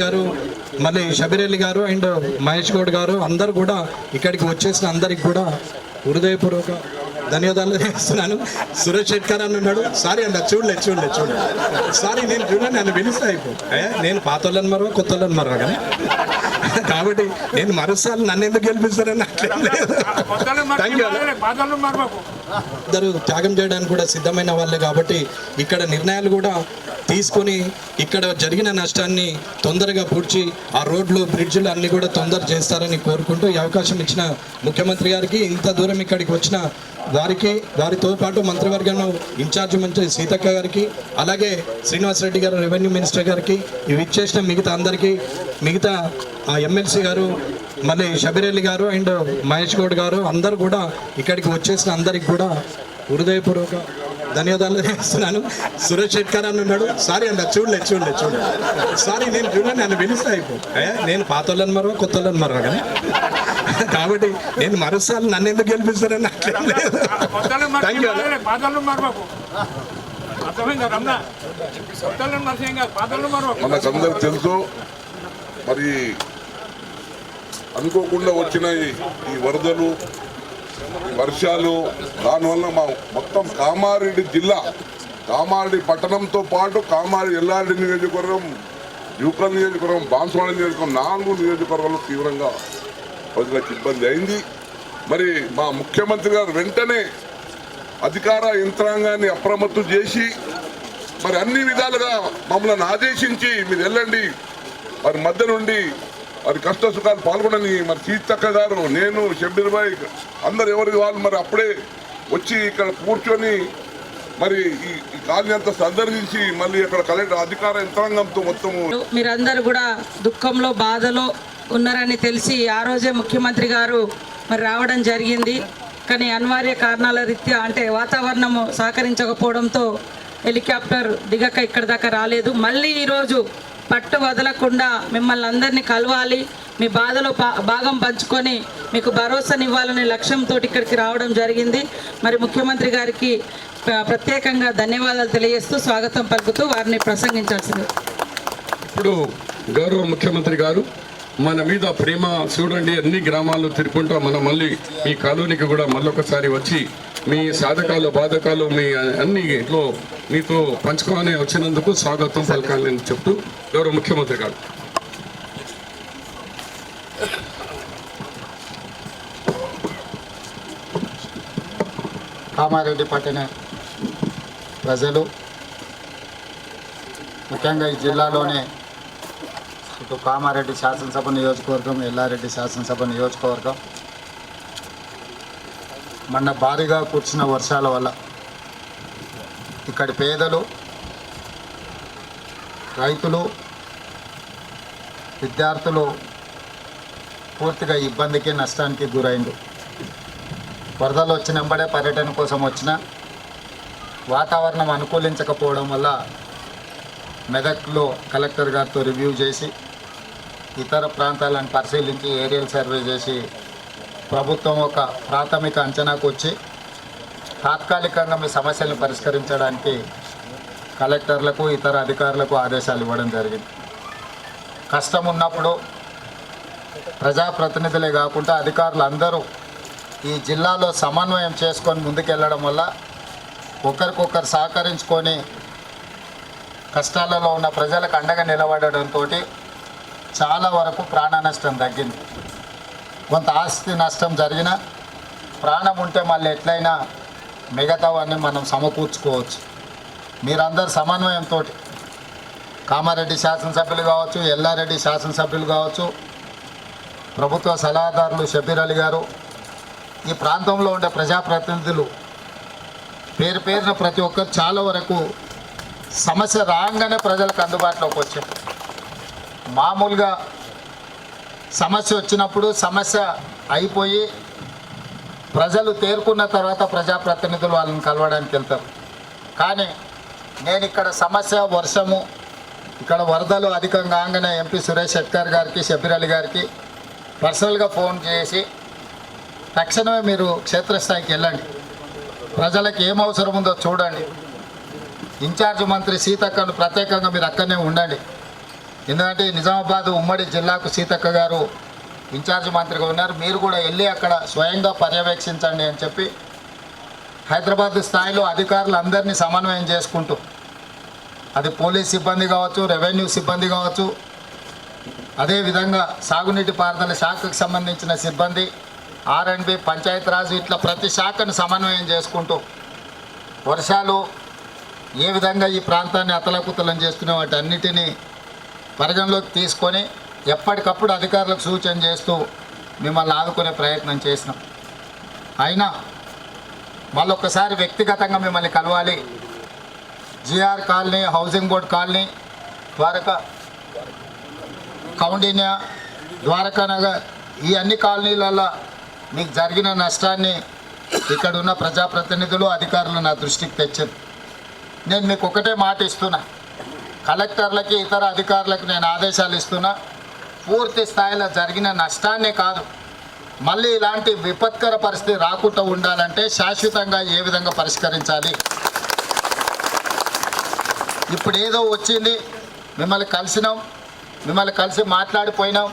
గారు మళ్ళీ షబీర్ గారు అండ్ మహేష్ గౌడ్ గారు అందరూ కూడా ఇక్కడికి వచ్చేసిన అందరికి కూడా హృదయపూర్వక ధన్యవాదాలు చేస్తున్నాను. సురేష్ శెట్కర్ అని ఉన్నాడు. సారీ అండి, చూడలేదు సారీ, నేను చూడలేదు, నన్ను పిలిస్తే నేను పాత వాళ్ళని మరవ కొత్త వాళ్ళని మరవ కానీ కాబట్టి నేను మరోసారి నన్ను ఎందుకు గెలిపిస్తారని అట్లేం లేదు. అందరూ త్యాగం చేయడానికి కూడా సిద్ధమైన వాళ్ళే కాబట్టి ఇక్కడ నిర్ణయాలు కూడా తీసుకొని ఇక్కడ జరిగిన నష్టాన్ని తొందరగా పూడ్చి ఆ రోడ్లు బ్రిడ్జ్లు అన్నీ కూడా తొందర చేస్తారని కోరుకుంటూ ఈ అవకాశం ఇచ్చిన ముఖ్యమంత్రి గారికి, ఇంత దూరం ఇక్కడికి వచ్చిన వారికి, వారితో పాటు మంత్రివర్గంలో ఇన్ఛార్జ్ మంత్రి సీతక్క గారికి, అలాగే శ్రీనివాస్ రెడ్డి గారు రెవెన్యూ మినిస్టర్ గారికి, ఇవి ఇచ్చేసిన మిగతా అందరికీ, మిగతా ఎమ్మెల్సీ గారు మళ్ళీ షబీర్ గారు అండ్ మహేష్ గౌడ్ గారు అందరూ కూడా ఇక్కడికి వచ్చేసిన అందరికి కూడా హృదయపూర్వక ధన్యవాదాలు చేస్తున్నాను. సురేష్ శెట్కర్ అని ఉన్నాడు. సారీ అండి, చూడలేదు సారీ, నేను చూడలేదు, నన్ను పిలిస్తే నేను పాత వాళ్ళని మరవ కొత్త వాళ్ళని మరవ కానీ కాబట్టి నేను మరోసారి నన్ను ఎందుకు గెలిపిస్తారని అట్లేం లేదు. మనకందరికి తెలుసు, మరి అనుకోకుండా వచ్చిన ఈ వరదలు, వర్షాలు, దానివల్ల మా మొత్తం కామారెడ్డి జిల్లా, కామారెడ్డి పట్టణంతో పాటు కామారెడ్డి ఎల్లారెడ్డి నియోజకవర్గం, జూకల్ నియోజకవర్గం, బాన్సువాడ నియోజకవర్గం, 4 నియోజకవర్గాలు తీవ్రంగా ప్రజలకు ఇబ్బంది అయింది. మరి మా ముఖ్యమంత్రి గారు వెంటనే అధికార యంత్రాంగాన్ని అప్రమత్తం చేసి మరి అన్ని విధాలుగా మమ్మల్ని ఆదేశించి మీరు వెళ్ళండి, మరి మధ్య నుండి మరి కష్ట సుఖాలు పాల్గొనని మరి సీతక్క గారు, నేను, షబీర్ భాయ్ అందరు ఎవరికి వాళ్ళు మరి అప్పుడే వచ్చి ఇక్కడ కూర్చొని మరి ఈ కాలనీ అంతా సందర్శించి మళ్ళీ అక్కడ కలెక్టర్ అధికార యంత్రాంగంతో మొత్తము మీరందరూ కూడా దుఃఖంలో బాధలో ఉన్నారని తెలిసి ఆ రోజే ముఖ్యమంత్రి గారు మరి రావడం జరిగింది. కానీ అనివార్య కారణాల రీత్యా అంటే వాతావరణము సహకరించకపోవడంతో హెలికాప్టర్ దిగక ఇక్కడ దాకా రాలేదు. మళ్ళీ ఈరోజు పట్టు వదలకుండా మిమ్మల్ని అందరినీ కలవాలి, మీ బాధలో భాగం పంచుకొని మీకు భరోసానివ్వాలనే లక్ష్యంతో ఇక్కడికి రావడం జరిగింది. మరి ముఖ్యమంత్రి గారికి ప్రత్యేకంగా ధన్యవాదాలు తెలియజేస్తూ స్వాగతం పలుకుతూ వారిని ప్రసంగించాల్సింది. ఇప్పుడు గౌరవ ముఖ్యమంత్రి గారు మన మీద ప్రేమ చూడండి, అన్ని గ్రామాలు తిరుగుకుంటా మనం మళ్ళీ మీ కాలనీకి కూడా మళ్ళొకసారి వచ్చి మీ సాధకాలు బాధకాలు మీ అన్నిట్లో మీతో పంచుకోవాలని వచ్చినందుకు స్వాగతం పలకాలని చెప్తూ గౌరవ ముఖ్యమంత్రి గారు. కామారెడ్డి పట్టణ ప్రజలు, ముఖ్యంగా ఈ జిల్లాలోనే ఇటు కామారెడ్డి శాసనసభ నియోజకవర్గం, ఎల్లారెడ్డి శాసనసభ నియోజకవర్గం మొన్న భారీగా కురిసిన వర్షాల వల్ల ఇక్కడి పేదలు, రైతులు, విద్యార్థులు పూర్తిగా ఇబ్బందికి, నష్టానికి గురైండు. వరదలు వచ్చినంబడే పర్యటన కోసం వచ్చిన వాతావరణం అనుకూలించకపోవడం వల్ల మెదక్లో కలెక్టర్ గారితో రివ్యూ చేసి ఇతర ప్రాంతాలను పరిశీలించి ఏరియల్ సర్వే చేసి ప్రభుత్వం ఒక ప్రాథమిక అంచనాకు వచ్చి తాత్కాలికంగా మీ సమస్యలను పరిష్కరించడానికి కలెక్టర్లకు, ఇతర అధికారులకు ఆదేశాలు ఇవ్వడం జరిగింది. కష్టం ఉన్నప్పుడు ప్రజాప్రతినిధులే కాకుండా అధికారులు అందరూ ఈ జిల్లాలో సమన్వయం చేసుకొని ముందుకెళ్ళడం వల్ల ఒకరికొకరు సహకరించుకొని కష్టాలలో ఉన్న ప్రజలకు అండగా నిలబడడంతో చాలా వరకు ప్రాణ నష్టం తగ్గింది. కొంత ఆస్తి నష్టం జరిగినా ప్రాణం ఉంటే మళ్ళీ ఎట్లయినా మిగతావన్నీ మనం సమకూర్చుకోవచ్చు. మీరందరూ సమన్వయంతో కామారెడ్డి శాసనసభ్యులు కావచ్చు, ఎల్లారెడ్డి శాసనసభ్యులు కావచ్చు, ప్రభుత్వ సలహాదారులు షబీర్ అలీ గారు, ఈ ప్రాంతంలో ఉండే ప్రజాప్రతినిధులు పేరున ప్రతి ఒక్కరు చాలా వరకు సమస్య రాగానే ప్రజలకు అందుబాటులోకి వచ్చారు. మామూలుగా సమస్య వచ్చినప్పుడు సమస్య అయిపోయి ప్రజలు తేరుకున్న తర్వాత ప్రజాప్రతినిధులు వాళ్ళని కలవడానికి వెళ్తారు. కానీ నేను ఇక్కడ సమస్య వర్షము, ఇక్కడ వరదలు అధికంగా కాగానే ఎంపీ సురేష్ శెట్కర్ గారికి, షబీర్ అలీ గారికి పర్సనల్గా ఫోన్ చేసి తక్షణమే మీరు క్షేత్రస్థాయికి వెళ్ళండి, ప్రజలకు ఏం అవసరం ఉందో చూడండి, ఇన్ఛార్జ్ మంత్రి సీతక్కను ప్రత్యేకంగా మీరు అక్కడనే ఉండండి, ఎందుకంటే నిజామాబాద్ ఉమ్మడి జిల్లాకు సీతక్క గారు ఇన్ఛార్జ్ మంత్రిగా ఉన్నారు. మీరు కూడా వెళ్ళి అక్కడ స్వయంగా పర్యవేక్షించండి అని చెప్పి హైదరాబాద్ స్థాయిలో అధికారులందరినీ సమన్వయం చేసుకుంటూ, అది పోలీస్ సిబ్బంది కావచ్చు, రెవెన్యూ సిబ్బంది కావచ్చు, అదేవిధంగా సాగునీటి పారుదల శాఖకు సంబంధించిన సిబ్బంది, R&B, పంచాయతీరాజ్, ఇట్లా ప్రతి శాఖను సమన్వయం చేసుకుంటూ వర్షాలు ఏ విధంగా ఈ ప్రాంతాన్ని అతలకుతలం చేస్తున్న వాటి అన్నిటినీ పరిగణలోకి తీసుకొని ఎప్పటికప్పుడు అధికారులకు సూచన చేస్తూ మిమ్మల్ని ఆదుకునే ప్రయత్నం చేసినాం. అయినా మళ్ళొక్కసారి వ్యక్తిగతంగా మిమ్మల్ని కలవాలి. GR colony, housing board colony, Dwaraka, Koundinya, Dwaraka Nagar, ఈ అన్ని కాలనీలలో మీకు జరిగిన నష్టాన్ని ఇక్కడ ఉన్న ప్రజాప్రతినిధులు, అధికారులు నా దృష్టికి తెచ్చింది. నేను మీకు ఒకటే మాట ఇస్తున్నా, కలెక్టర్లకి ఇతర అధికారులకు నేను ఆదేశాలు ఇస్తున్నా, పూర్తి స్థాయిలో జరిగిన నష్టాన్నే కాదు, మళ్ళీ ఇలాంటి విపత్కర పరిస్థితి రాకుండా ఉండాలంటే శాశ్వతంగా ఏ విధంగా పరిష్కరించాలి. ఇప్పుడు ఏదో వచ్చింది, మిమ్మల్ని కలిసినాం, మిమ్మల్ని కలిసి మాట్లాడిపోయినాం,